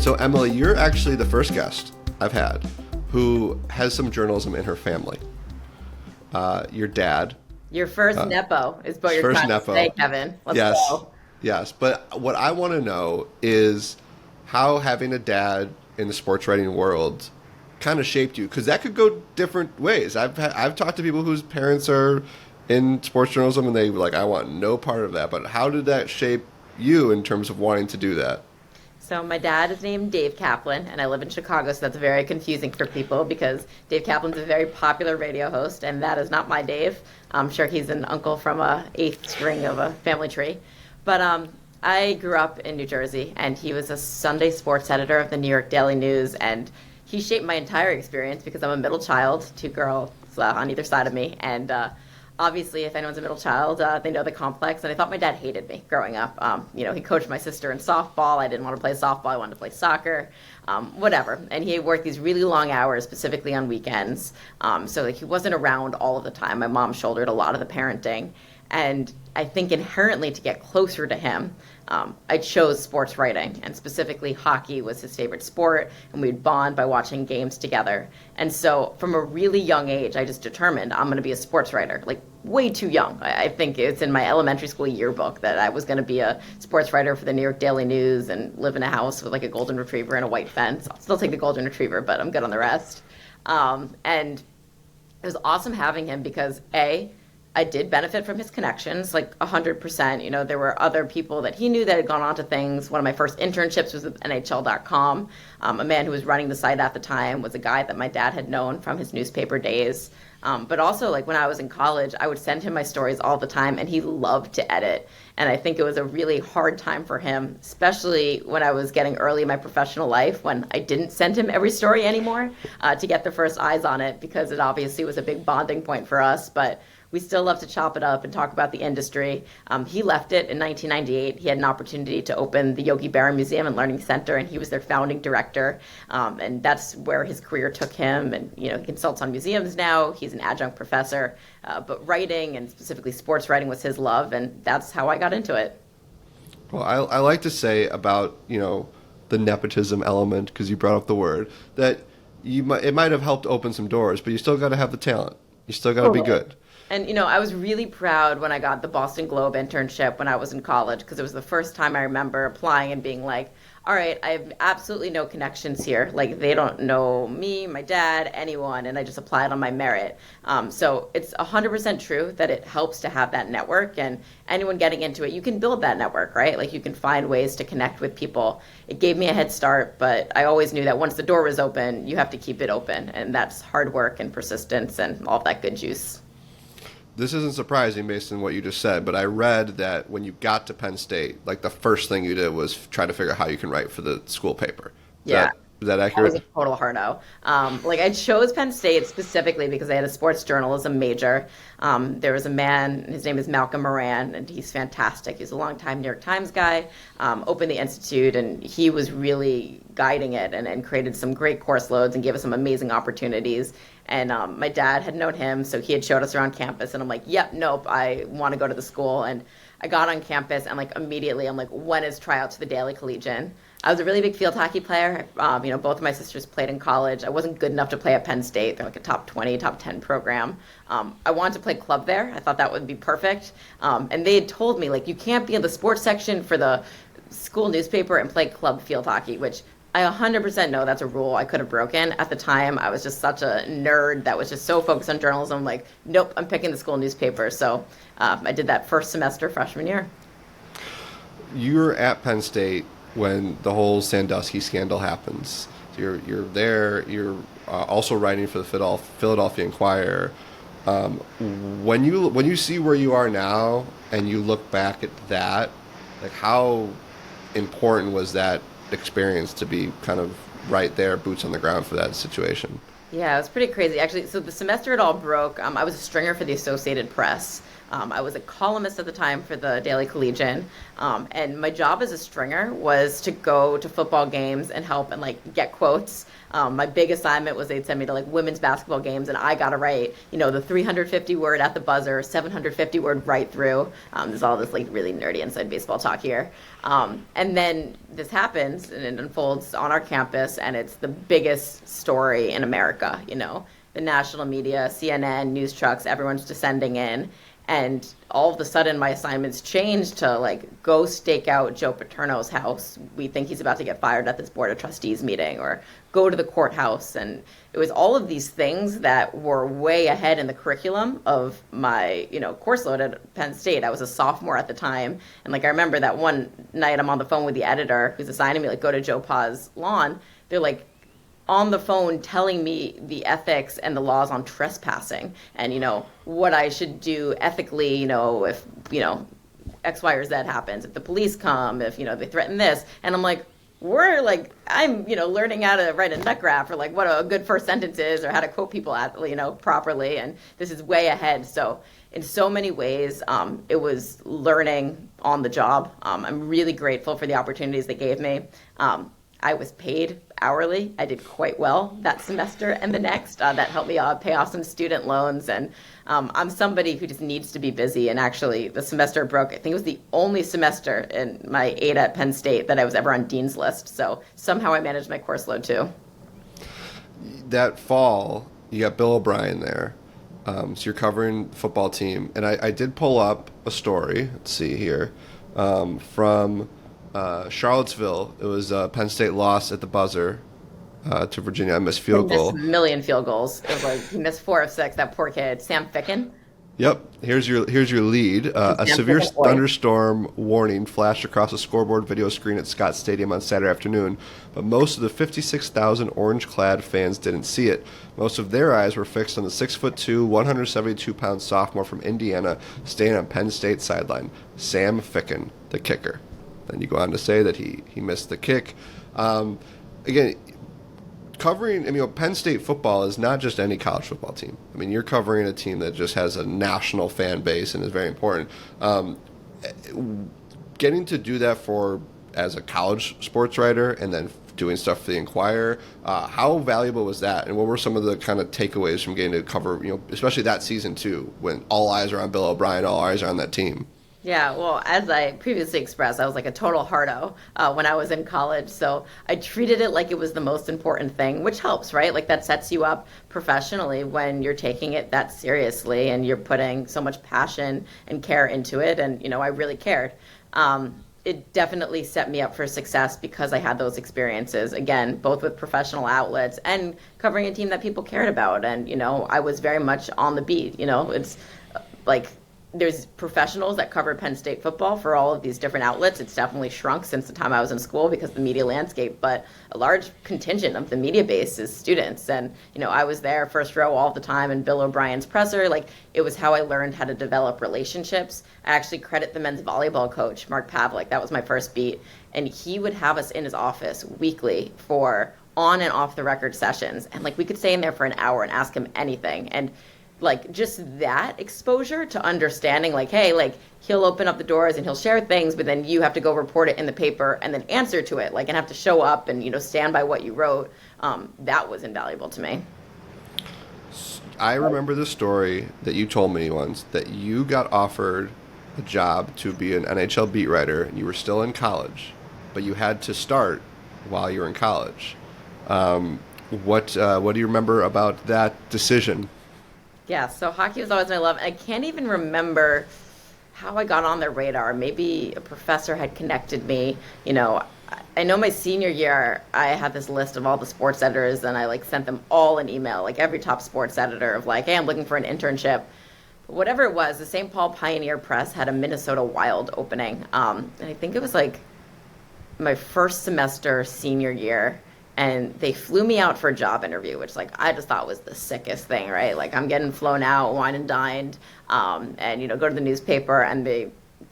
So Emily, you're actually the first guest I've had who has some journalism in her family. Your dad. Your first Nepo is what you're First trying Nepo. to say, Kevin. Let's Yes. go. Yes. But what I want to know is how having a dad in the sports writing world kind of shaped you, because that could go different ways. I've talked to people whose parents are in sports journalism and they were like, I want no part of that. But how did that shape you in terms of wanting to do that? So my dad is named Dave Kaplan, and I live in Chicago, so that's very confusing for people because Dave Kaplan's a very popular radio host, and that is not my Dave. I'm sure he's an uncle from a eighth string of a family tree. But I grew up in New Jersey, and he was a Sunday sports editor of the New York Daily News, and he shaped my entire experience because I'm a middle child, two girls on either side of me, and obviously, if anyone's a middle child, they know the complex. And I thought my dad hated me growing up. He coached my sister in softball. I didn't want to play softball. I wanted to play soccer, whatever. And he worked these really long hours, specifically on weekends. So he wasn't around all of the time. My mom shouldered a lot of the parenting. And I think inherently to get closer to him, I chose sports writing, and specifically hockey was his favorite sport, and we'd bond by watching games together. And so from a really young age, I just determined I'm going to be a sports writer, like way too young. I think it's in my elementary school yearbook that I was going to be a sports writer for the New York Daily News and live in a house with like a golden retriever and a white fence. I'll still take the golden retriever, but I'm good on the rest. And it was awesome having him because I did benefit from his connections, like 100%. There were other people that he knew that had gone on to things. One of my first internships was with NHL.com. A man who was running the site at the time was a guy that my dad had known from his newspaper days. But also, like when I was in college, I would send him my stories all the time, and he loved to edit. And I think it was a really hard time for him, especially when I was getting early in my professional life, when I didn't send him every story anymore to get the first eyes on it, because it obviously was a big bonding point for us. But we still love to chop it up and talk about the industry. He left it in 1998. He had an opportunity to open the Yogi Berra Museum and Learning Center, and he was their founding director. And that's where his career took him. And he consults on museums now. He's an adjunct professor. But writing, and specifically sports writing, was his love, and that's how I got into it. Well, I like to say about the nepotism element, because you brought up the word, that it might have helped open some doors, but you still got to have the talent. You still got to be good. And, I was really proud when I got the Boston Globe internship when I was in college, because it was the first time I remember applying and being like, all right, I have absolutely no connections here. Like, they don't know me, my dad, anyone, and I just applied on my merit. So it's 100% true that it helps to have that network, and anyone getting into it, you can build that network, right? Like, you can find ways to connect with people. It gave me a head start, but I always knew that once the door was open, you have to keep it open, and that's hard work and persistence and all that good juice. This isn't surprising based on what you just said, but I read that when you got to Penn State, like the first thing you did was try to figure out how you can write for the school paper. Is that accurate? I was a total hardo. I chose Penn State specifically because I had a sports journalism major. There was a man, his name is Malcolm Moran, and he's fantastic. He's a longtime New York Times guy, opened the Institute, and he was really guiding it and created some great course loads and gave us some amazing opportunities. And my dad had known him, so he had showed us around campus, and I'm like, yep, nope, I want to go to the school. And I got on campus, and immediately I'm like, when is tryouts to the Daily Collegian? I was a really big field hockey player. Both of my sisters played in college. I wasn't good enough to play at Penn State. They're like a top 20, top 10 program. I wanted to play club there. I thought that would be perfect. And they had told me, you can't be in the sports section for the school newspaper and play club field hockey, which I 100% know that's a rule I could have broken. At the time, I was just such a nerd that was just so focused on journalism. Nope, I'm picking the school newspaper. So I did that first semester freshman year. You're at Penn State when the whole Sandusky scandal happens. You're there. You're also writing for the Philadelphia Inquirer. When you see where you are now and you look back at that, how important was that experience to be kind of right there, boots on the ground for that situation? Yeah, it was pretty crazy. Actually, so the semester it all broke, I was a stringer for the Associated Press. I was a columnist at the time for the Daily Collegian, and my job as a stringer was to go to football games and help and like get quotes. My big assignment was they'd send me to like women's basketball games, and I got to write, the 350 word at the buzzer, 750 word right through. There's all this like really nerdy inside baseball talk here. And then this happens and it unfolds on our campus, and it's the biggest story in America. The national media, CNN, news trucks, everyone's descending in. And all of a sudden, my assignments changed to like go stake out Joe Paterno's house. We think he's about to get fired at this board of trustees meeting, or go to the courthouse. And it was all of these things that were way ahead in the curriculum of my, course load at Penn State. I was a sophomore at the time, and like I remember that one night I'm on the phone with the editor who's assigning me like go to Joe Pa's lawn. They're like on the phone telling me the ethics and the laws on trespassing and, what I should do ethically, if, X, Y, or Z happens, if the police come, if, they threaten this. And I'm like, I'm, learning how to write a nut graph or like what a good first sentence is or how to quote people properly. And this is way ahead. So in so many ways, it was learning on the job. I'm really grateful for the opportunities they gave me. I was paid hourly. I did quite well that semester and the next. That helped me pay off some student loans. And I'm somebody who just needs to be busy. And actually, the semester broke. I think it was the only semester in my 8 at Penn State that I was ever on Dean's List. So somehow I managed my course load too. That fall, you got Bill O'Brien there. So you're covering the football team. And I did pull up a story, let's see here, from Charlottesville. It was Penn State lost at the buzzer to Virginia. I missed field goal. Missed a million field goals. It was like he missed 4 of 6. That poor kid, Sam Ficken. Yep. Here's your lead. A severe thunderstorm warning flashed across a scoreboard video screen at Scott Stadium on Saturday afternoon, but most of the 56,000 orange-clad fans didn't see it. Most of their eyes were fixed on the 6'2", 172-pound sophomore from Indiana staying on Penn State's sideline, Sam Ficken, the kicker. Then you go on to say that he missed the kick. Again, covering, Penn State football is not just any college football team. You're covering a team that just has a national fan base and is very important. Getting to do that as a college sports writer and then doing stuff for the Inquirer, how valuable was that? And what were some of the kind of takeaways from getting to cover, especially that season too, when all eyes are on Bill O'Brien, all eyes are on that team? Yeah, well, as I previously expressed, I was like a total hardo when I was in college. So I treated it like it was the most important thing, which helps, right? Like that sets you up professionally when you're taking it that seriously and you're putting so much passion and care into it. And, I really cared. It definitely set me up for success because I had those experiences, again, both with professional outlets and covering a team that people cared about. And, I was very much on the beat. It's like there's professionals that cover Penn State football for all of these different outlets. It's definitely shrunk since the time I was in school because of the media landscape, but a large contingent of the media base is students. And, I was there first row all the time in Bill O'Brien's presser. Like, it was how I learned how to develop relationships. I actually credit the men's volleyball coach, Mark Pavlik. That was my first beat. And he would have us in his office weekly for on and off the record sessions. And like, we could stay in there for an hour and ask him anything. And like just that exposure to understanding like, hey, like he'll open up the doors and he'll share things, but then you have to go report it in the paper and then answer to it, like, and have to show up and, stand by what you wrote. That was invaluable to me. I remember the story that you told me once that you got offered a job to be an NHL beat writer and you were still in college, but you had to start while you were in college. What do you remember about that decision? Yeah, so hockey was always my love. I can't even remember how I got on their radar. Maybe a professor had connected me. I know my senior year, I had this list of all the sports editors, and I like sent them all an email, like every top sports editor of like, hey, I'm looking for an internship. But whatever it was, the St. Paul Pioneer Press had a Minnesota Wild opening. And I think it was like my first semester senior year. And they flew me out for a job interview, which like I just thought was the sickest thing, right? Like I'm getting flown out, wine and dined, and go to the newspaper, and they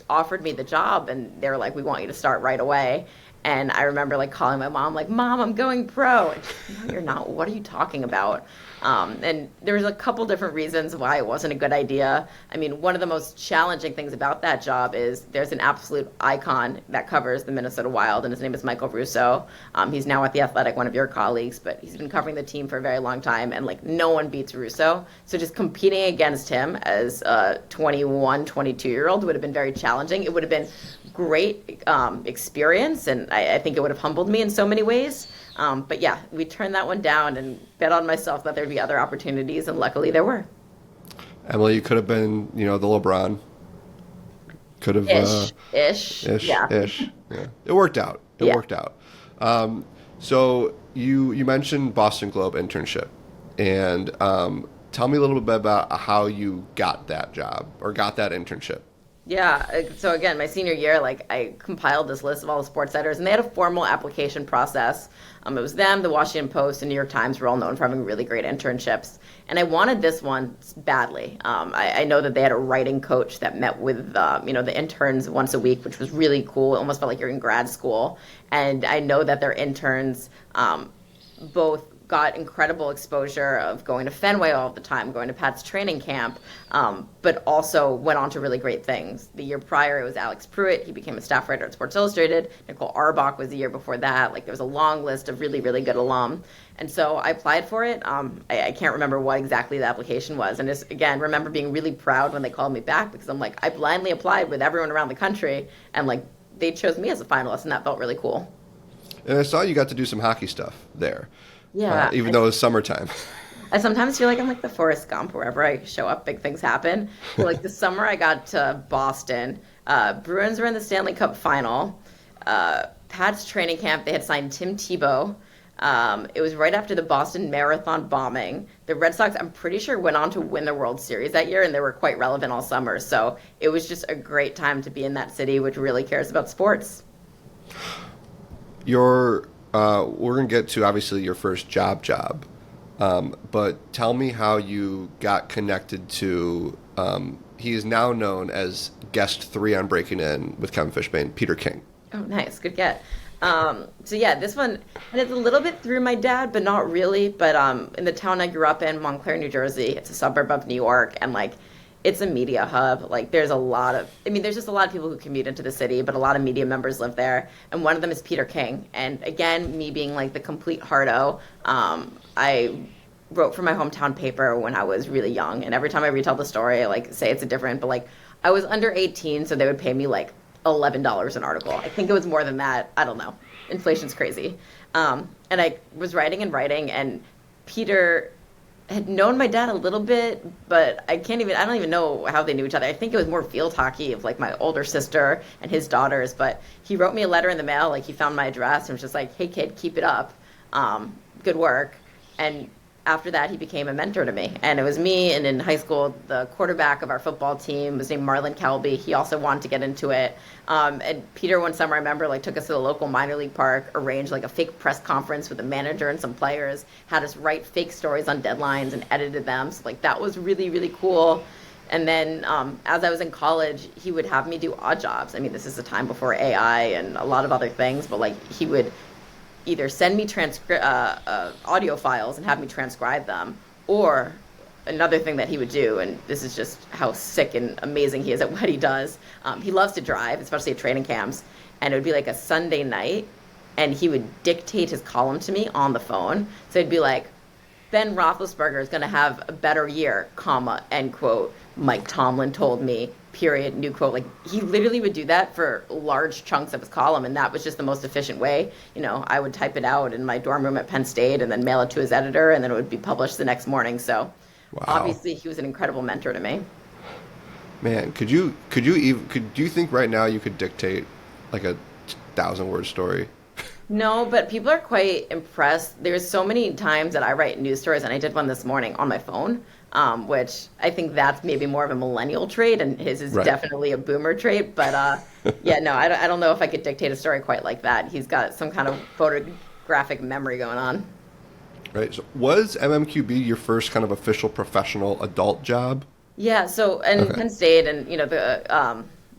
offered me the job, and they were like, "We want you to start right away." And I remember like calling my mom, like, Mom, I'm going pro. And she's like, no, you're not. What are you talking about? And there was a couple different reasons why it wasn't a good idea. I mean, one of the most challenging things about that job is there's an absolute icon that covers the Minnesota Wild, and his name is Michael Russo. He's now at The Athletic, one of your colleagues, but he's been covering the team for a very long time, and like no one beats Russo. So just competing against him as a 21, 22-year-old would have been very challenging. It would have been great experience, and I think it would have humbled me in so many ways. But yeah, we turned that one down and bet on myself that there'd be other opportunities, and luckily there were. Emily, you could have been, the LeBron. Could have Ish. Yeah. Yeah. It worked out. It worked out. So you mentioned Boston Globe internship, and tell me a little bit about how you got that job or got that internship. Yeah. So again, my senior year, like I compiled this list of all the sports editors, and they had a formal application process. It was them, the Washington Post, and New York Times were all known for having really great internships. And I wanted this one badly. I know that they had a writing coach that met with, the interns once a week, which was really cool. It almost felt like you're in grad school. And I know that their interns both got incredible exposure of going to Fenway all the time, going to Pat's training camp, but also went on to really great things. The year prior, it was Alex Pruitt. He became a staff writer at Sports Illustrated. Nicole Auerbach was the year before that. Like there was a long list of really, really good alum. And so I applied for it. I can't remember what exactly the application was. And just, again, remember being really proud when they called me back because I'm like, I blindly applied with everyone around the country. And like they chose me as a finalist, and that felt really cool. And I saw you got to do some hockey stuff there. Yeah. Even though it was summertime. I sometimes feel like I'm like the Forrest Gump. Wherever I show up, big things happen. So, like this summer, I got to Boston. Bruins were in the Stanley Cup final. Pat's training camp, they had signed Tim Tebow. It was right after the Boston Marathon bombing. The Red Sox, I'm pretty sure, went on to win the World Series that year, and they were quite relevant all summer. So it was just a great time to be in that city, which really cares about sports. We're going to get to, obviously, your first job. But tell me how you got connected to, he is now known as guest 3 on Breaking In with Kevin Fishbain, Peter King. Oh, nice. Good get. So yeah, this one, and it's a little bit through my dad, but not really. But in the town I grew up in, Montclair, New Jersey, it's a suburb of New York, and like it's a media hub. Like there's just a lot of people who commute into the city, but a lot of media members live there. And one of them is Peter King. And again, me being like the complete hardo, I wrote for my hometown paper when I was really young. And every time I retell the story, I like say it's but like I was under 18, so they would pay me like $11 an article. I think it was more than that. I don't know. Inflation's crazy. And I was writing, and Peter had known my dad a little bit, but I don't even know how they knew each other. I think it was more field hockey of like my older sister and his daughters, but he wrote me a letter in the mail. Like he found my address and was just like, hey kid, keep it up. Good work. And after that, he became a mentor to me. And it was me, and in high school, the quarterback of our football team was named Marlon Kelby. He also wanted to get into it. And Peter, one summer, I remember, like took us to the local minor league park, arranged like a fake press conference with the manager and some players, had us write fake stories on deadlines and edited them. So like that was really, really cool. And then as I was in college, he would have me do odd jobs. I mean, this is a time before AI and a lot of other things, but like he would either send me audio files and have me transcribe them, or another thing that he would do, and this is just how sick and amazing he is at what he does. He loves to drive, especially at training camps, and it would be like a Sunday night, and he would dictate his column to me on the phone. So it'd be like, Ben Roethlisberger is going to have a better year, comma, end quote. Mike Tomlin told me, period, new quote. Like he literally would do that for large chunks of his column, and that was just the most efficient way. I would type it out in my dorm room at Penn State and then mail it to his editor, and then it would be published the next morning. So wow. Obviously he was an incredible mentor to me. Man, do you think right now you could dictate like a 1,000-word story? No, but people are quite impressed. There's so many times that I write news stories, and I did one this morning on my phone, which I think that's maybe more of a millennial trait, and his is definitely a boomer trait. But yeah, no, I don't know if I could dictate a story quite like that. He's got some kind of photographic memory going on. Right. So was MMQB your first kind of official professional adult job? Yeah. So, and Penn State, and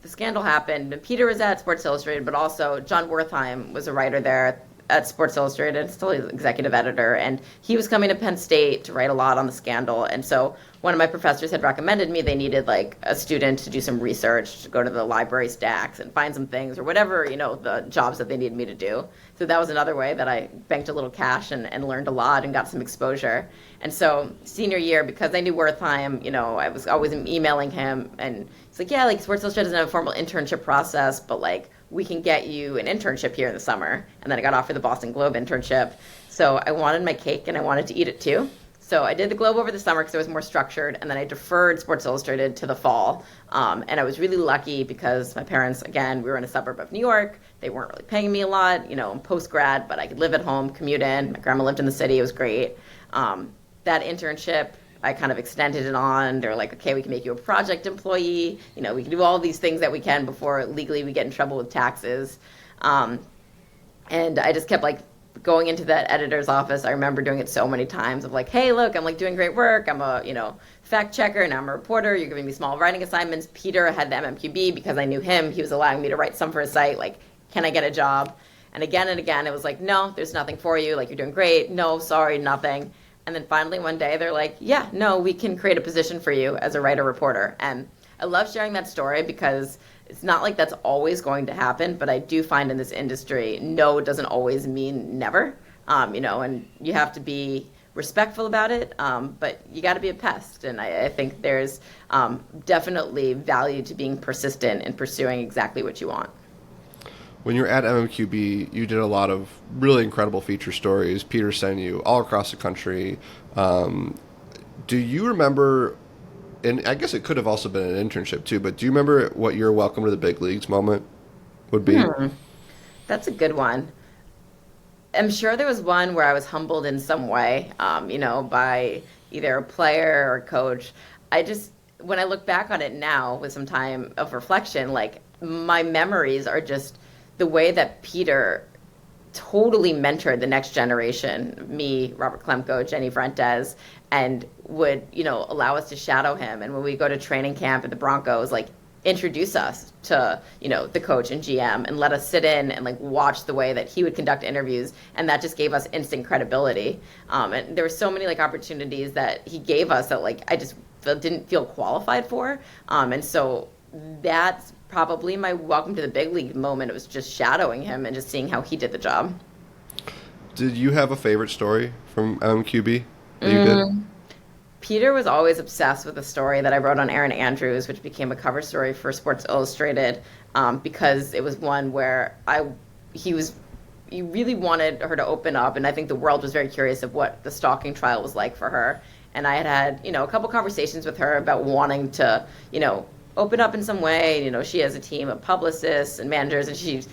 the scandal happened, and Peter was at Sports Illustrated, but also John Wertheim was a writer there at Sports Illustrated, still executive editor, and he was coming to Penn State to write a lot on the scandal. And so one of my professors had recommended me, they needed like a student to do some research, to go to the library stacks and find some things or whatever, the jobs that they needed me to do. So that was another way that I banked a little cash and learned a lot and got some exposure. And so senior year, because I knew Wertheim, I was always emailing him, and he's like, yeah, like Sports Illustrated doesn't have a formal internship process, but like we can get you an internship here in the summer. And then I got offered the Boston Globe internship. So I wanted my cake and I wanted to eat it too. So I did the Globe over the summer because it was more structured, and then I deferred Sports Illustrated to the fall. And I was really lucky because my parents, again, we were in a suburb of New York. They weren't really paying me a lot, post-grad, but I could live at home, commute in. My grandma lived in the city. It was great. That internship, I kind of extended it on. They were like, okay, we can make you a project employee. We can do all these things that we can before legally we get in trouble with taxes. And I just kept like going into that editor's office. I remember doing it so many times of like, hey, look, I'm like doing great work. I'm a, fact checker, now I'm a reporter. You're giving me small writing assignments. Peter had the MMQB because I knew him. He was allowing me to write some for his site. Like, can I get a job? And again, it was like, no, there's nothing for you. Like, you're doing great. No, sorry, nothing. And then finally one day they're like, yeah, no, we can create a position for you as a writer-reporter. And I love sharing that story because it's not like that's always going to happen, but I do find in this industry, no doesn't always mean never, and you have to be respectful about it, but you got to be a pest. And I think there's definitely value to being persistent and pursuing exactly what you want. When you're at MMQB, you did a lot of really incredible feature stories. Peter sent you all across the country. Do you remember, and I guess it could have also been an internship too, but do you remember what your welcome to the big leagues moment would be? That's a good one. I'm sure there was one where I was humbled in some way, by either a player or a coach. When I look back on it now with some time of reflection, like my memories are just the way that Peter totally mentored the next generation, me, Robert Klemko, Jenny Fuentes, and would, allow us to shadow him. And when we go to training camp at the Broncos, like introduce us to, the coach and GM and let us sit in and like watch the way that he would conduct interviews. And that just gave us instant credibility. And there were so many like opportunities that he gave us that like I just didn't feel qualified for. And so that's probably my welcome to the big league moment. It was just shadowing him and just seeing how he did the job. Did you have a favorite story from MQB that you did? Peter was always obsessed with a story that I wrote on Erin Andrews, which became a cover story for Sports Illustrated, because it was one where he really wanted her to open up, and I think the world was very curious of what the stalking trial was like for her. And I had a couple conversations with her about wanting to, open up in some way. She has a team of publicists and managers, and she's,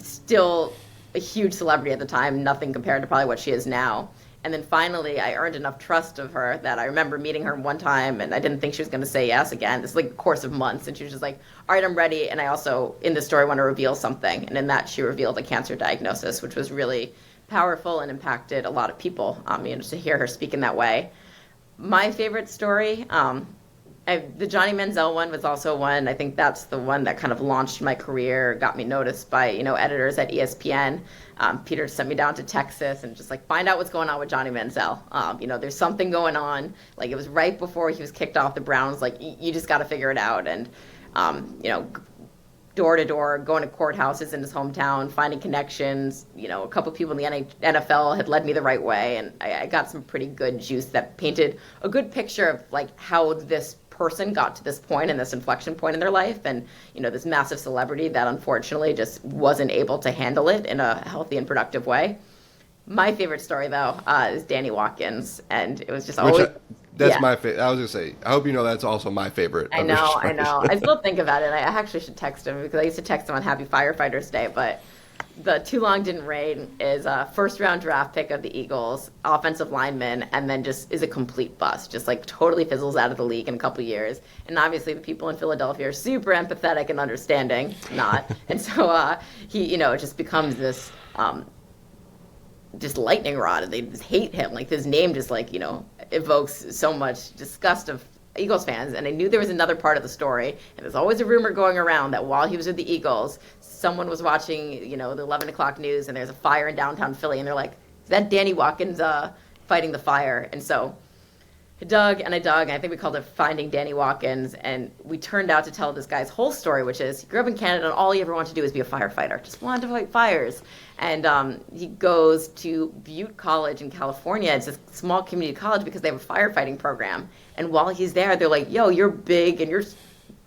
still a huge celebrity at the time, nothing compared to probably what she is now. And then finally, I earned enough trust of her that I remember meeting her one time, and I didn't think she was going to say yes again. This is like a course of months, and she was just like, all right, I'm ready. And I also, in this story, want to reveal something. And in that, she revealed a cancer diagnosis, which was really powerful and impacted a lot of people, to hear her speak in that way. My favorite story, the Johnny Manziel one was also one. I think that's the one that kind of launched my career, got me noticed by, editors at ESPN. Peter sent me down to Texas and just like find out what's going on with Johnny Manziel. There's something going on. Like it was right before he was kicked off the Browns. Like you just got to figure it out. And, door to door, going to courthouses in his hometown, finding connections. A couple people in the NFL had led me the right way. And I got some pretty good juice that painted a good picture of like how this person got to this point and this inflection point in their life, and this massive celebrity that unfortunately just wasn't able to handle it in a healthy and productive way. My favorite story though is Danny Watkins, and it was just always my favorite. I was gonna say, I hope that's also my favorite. I know. I still think about it. I actually should text him because I used to text him on Happy Firefighters Day, but the Too Long Didn't Rain is a first-round draft pick of the Eagles, offensive lineman, and then just is a complete bust, just like totally fizzles out of the league in a couple years. And obviously the people in Philadelphia are super empathetic and understanding, not. And so he, it just becomes this just lightning rod, and they just hate him. Like his name just like, evokes so much disgust of Eagles fans, and I knew there was another part of the story. And there's always a rumor going around that while he was with the Eagles, someone was watching, the 11 o'clock news, and there's a fire in downtown Philly, and they're like, "Is that Danny Watkins fighting the fire?" And so I dug and I dug, and I think we called it Finding Danny Watkins, and we turned out to tell this guy's whole story, which is he grew up in Canada, and all he ever wanted to do was be a firefighter, just wanted to fight fires. And he goes to Butte College in California. It's a small community college because they have a firefighting program. And while he's there, they're like, "Yo, you're big and you're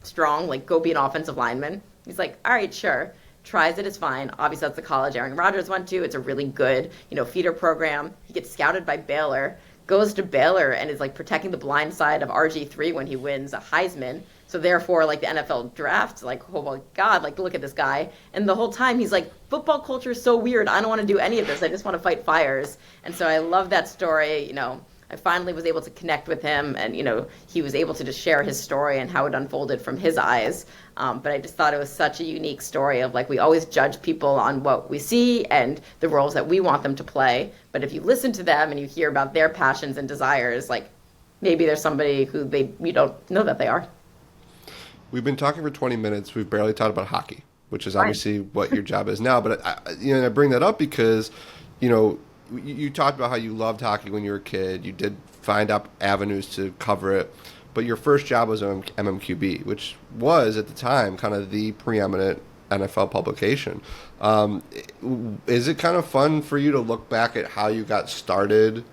strong, like go be an offensive lineman." He's like, "All right, sure." Tries it, it's fine. Obviously, that's the college Aaron Rodgers went to. It's a really good, feeder program. He gets scouted by Baylor, goes to Baylor, and is like protecting the blind side of RG3 when he wins a Heisman. So therefore, like the NFL draft, like, oh my God, like look at this guy. And the whole time he's like, football culture is so weird. I don't want to do any of this. I just want to fight fires. And so I love that story. I finally was able to connect with him, and he was able to just share his story and how it unfolded from his eyes. But I just thought it was such a unique story of like we always judge people on what we see and the roles that we want them to play. But if you listen to them and you hear about their passions and desires, like maybe there's somebody who you don't know that they are. We've been talking for 20 minutes. We've barely talked about hockey, which is obviously what your job is now. But I bring that up because, you talked about how you loved hockey when you were a kid. You did find out avenues to cover it. But your first job was MMQB, which was, at the time, kind of the preeminent NFL publication. Is it kind of fun for you to look back at how you got started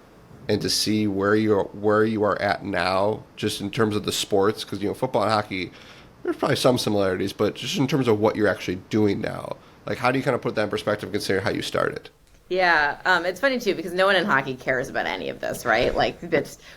and to see where you are at now, just in terms of the sports? Because, football and hockey, there's probably some similarities, but just in terms of what you're actually doing now. Like, how do you kind of put that in perspective considering how you started? Yeah, it's funny too because no one in hockey cares about any of this, right? Like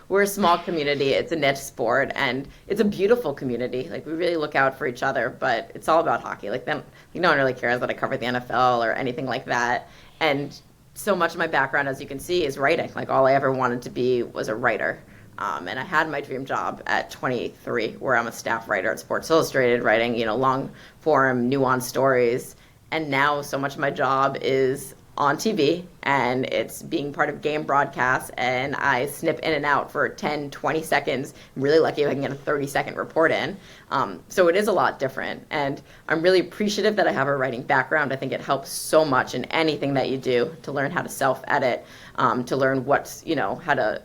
we're a small community, it's a niche sport, and it's a beautiful community. Like we really look out for each other, but it's all about hockey. Like no one really cares that I cover the NFL or anything like that. And so much of my background, as you can see, is writing. Like all I ever wanted to be was a writer. And I had my dream job at 23, where I'm a staff writer at Sports Illustrated, writing long form, nuanced stories. And now so much of my job is on TV, and it's being part of game broadcasts, and I snip in and out for 10, 20 seconds. I'm really lucky if I can get a 30-second report in. So it is a lot different, and I'm really appreciative that I have a writing background. I think it helps so much in anything that you do to learn how to self-edit, to learn what's, how to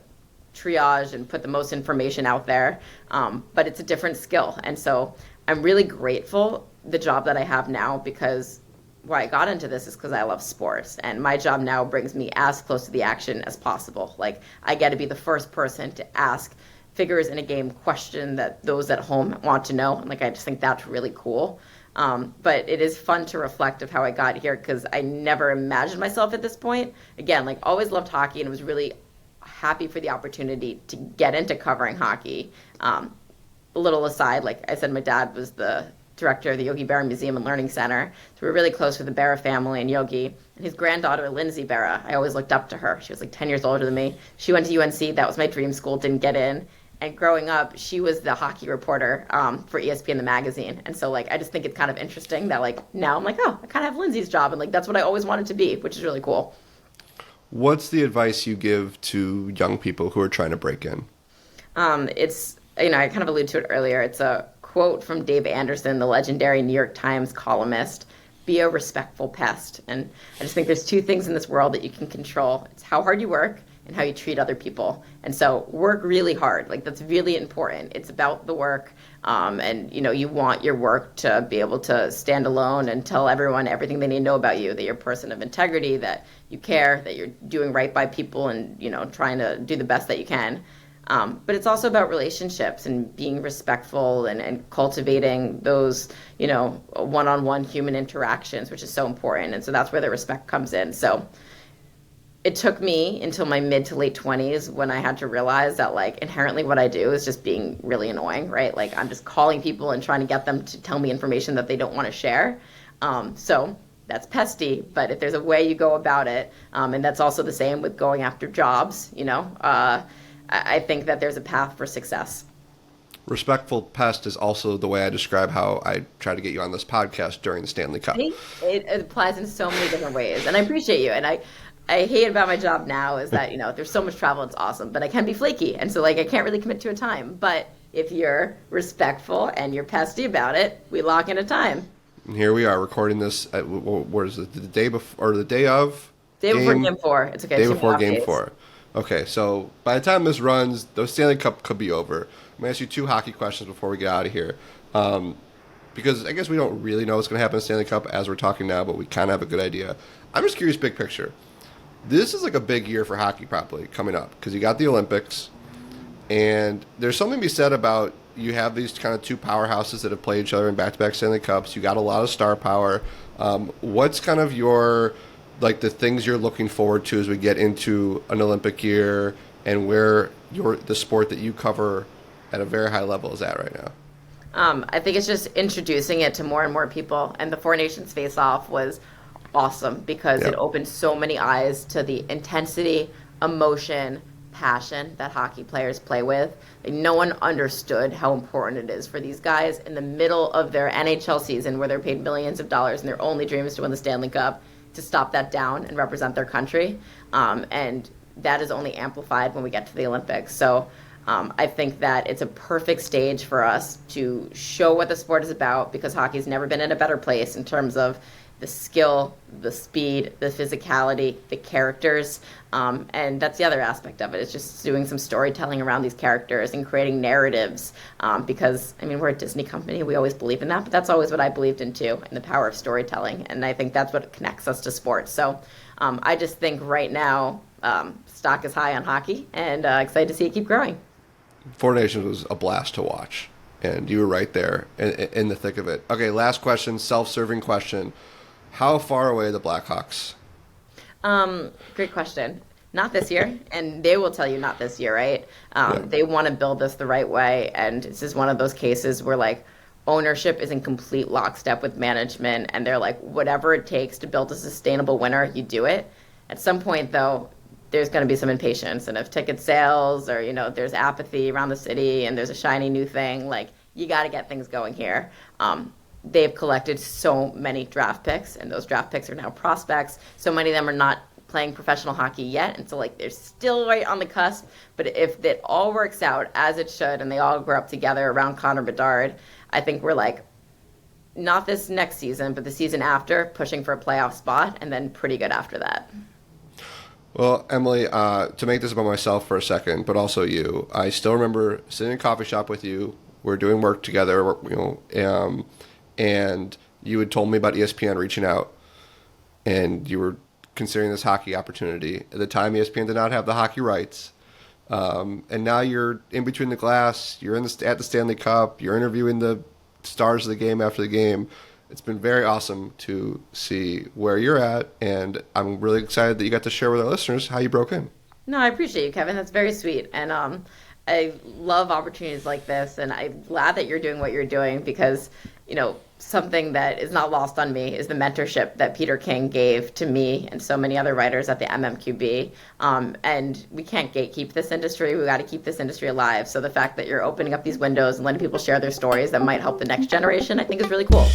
triage and put the most information out there. But it's a different skill, and so I'm really grateful the job that I have now, because why I got into this is because I love sports, and my job now brings me as close to the action as possible. Like I get to be the first person to ask figures in a game question that those at home want to know, and like I just think that's really cool. But it is fun to reflect of how I got here, because I never imagined myself at this point. Again, like always loved hockey and was really happy for the opportunity to get into covering hockey. A little aside, like I said, my dad was the director of the Yogi Berra Museum and Learning Center. So we're really close with the Berra family and Yogi. And his granddaughter, Lindsay Berra, I always looked up to her. She was like 10 years older than me. She went to UNC. That was my dream school, didn't get in. And growing up, she was the hockey reporter for ESPN, the magazine. And so like I just think it's kind of interesting that like now I'm like, oh, I kind of have Lindsay's job. And like that's what I always wanted to be, which is really cool. What's the advice you give to young people who are trying to break in? It's, I kind of alluded to it earlier. It's a quote from Dave Anderson, the legendary New York Times columnist: "Be a respectful pest." And I just think there's two things in this world that you can control. It's how hard you work and how you treat other people. And so work really hard. Like that's really important. It's about the work. And you want your work to be able to stand alone and tell everyone everything they need to know about you, that you're a person of integrity, that you care, that you're doing right by people and, trying to do the best that you can. But it's also about relationships and being respectful and cultivating those, one-on-one human interactions, which is so important. And so that's where the respect comes in. So it took me until my mid to late 20s when I had to realize that like inherently what I do is just being really annoying, right? Like I'm just calling people and trying to get them to tell me information that they don't want to share. So that's pesty, but if there's a way you go about it, and that's also the same with going after jobs, I think that there's a path for success. Respectful pest is also the way I describe how I try to get you on this podcast during the Stanley Cup. It applies in so many different ways, and I appreciate you. And I hate about my job now is that, there's so much travel, it's awesome, but I can be flaky. And so like, I can't really commit to a time, but if you're respectful and you're pesty about it, we lock in a time. And here we are recording this at, what is it, the day before, or the day of? Day before game 4. It's okay. Day before game 4. Okay, so by the time this runs, the Stanley Cup could be over. I'm going to ask you 2 hockey questions before we get out of here. Because I guess we don't really know what's going to happen in the Stanley Cup as we're talking now, but we kind of have a good idea. I'm just curious, big picture. This is like a big year for hockey probably coming up because you got the Olympics, and there's something to be said about you have these kind of 2 powerhouses that have played each other in back-to-back Stanley Cups. You got a lot of star power. What's kind of your, like, the things you're looking forward to as we get into an Olympic year and where the sport that you cover at a very high level is at right now? I think it's just introducing it to more and more people. And the Four Nations face-off was awesome because it opened so many eyes to the intensity, emotion, passion that hockey players play with. Like, no one understood how important it is for these guys in the middle of their NHL season where they're paid millions of dollars and their only dream is to win the Stanley Cup, to stop that down and represent their country. And that is only amplified when we get to the Olympics. So I think that it's a perfect stage for us to show what the sport is about because hockey's never been in a better place in terms of the skill, the speed, the physicality, the characters. And that's the other aspect of it. It's just doing some storytelling around these characters and creating narratives. Because, I mean, we're a Disney company. We always believe in that. But that's always what I believed in, too, in the power of storytelling. And I think that's what connects us to sports. So I just think right now stock is high on hockey and excited to see it keep growing. Four Nations was a blast to watch. And you were right there in the thick of it. Okay, last question, self-serving question. How far away are the Blackhawks? Great question. Not this year, and they will tell you not this year, right? They want to build this the right way, and this is one of those cases where, like, ownership is in complete lockstep with management, and they're like, whatever it takes to build a sustainable winner, you do it. At some point, though, there's going to be some impatience, and if ticket sales or, there's apathy around the city and there's a shiny new thing, like, you got to get things going here. They've collected so many draft picks, and those draft picks are now prospects. So many of them are not playing professional hockey yet, and so, like, they're still right on the cusp. But if it all works out as it should, and they all grow up together around Connor Bedard, I think we're, like, not this next season, but the season after, pushing for a playoff spot, and then pretty good after that. Well, Emily, to make this about myself for a second, but also you, I still remember sitting in a coffee shop with you. We're doing work together, and you had told me about ESPN reaching out, and you were considering this hockey opportunity. At the time, ESPN did not have the hockey rights, and now you're in between the glass. You're at the Stanley Cup. You're interviewing the stars of the game after the game. It's been very awesome to see where you're at, and I'm really excited that you got to share with our listeners how you broke in. No, I appreciate you, Kevin. That's very sweet, and I love opportunities like this, and I'm glad that you're doing what you're doing because, something that is not lost on me is the mentorship that Peter King gave to me and so many other writers at the MMQB. And we can't gatekeep this industry. We got to keep this industry alive. So the fact that you're opening up these windows and letting people share their stories that might help the next generation, I think is really cool.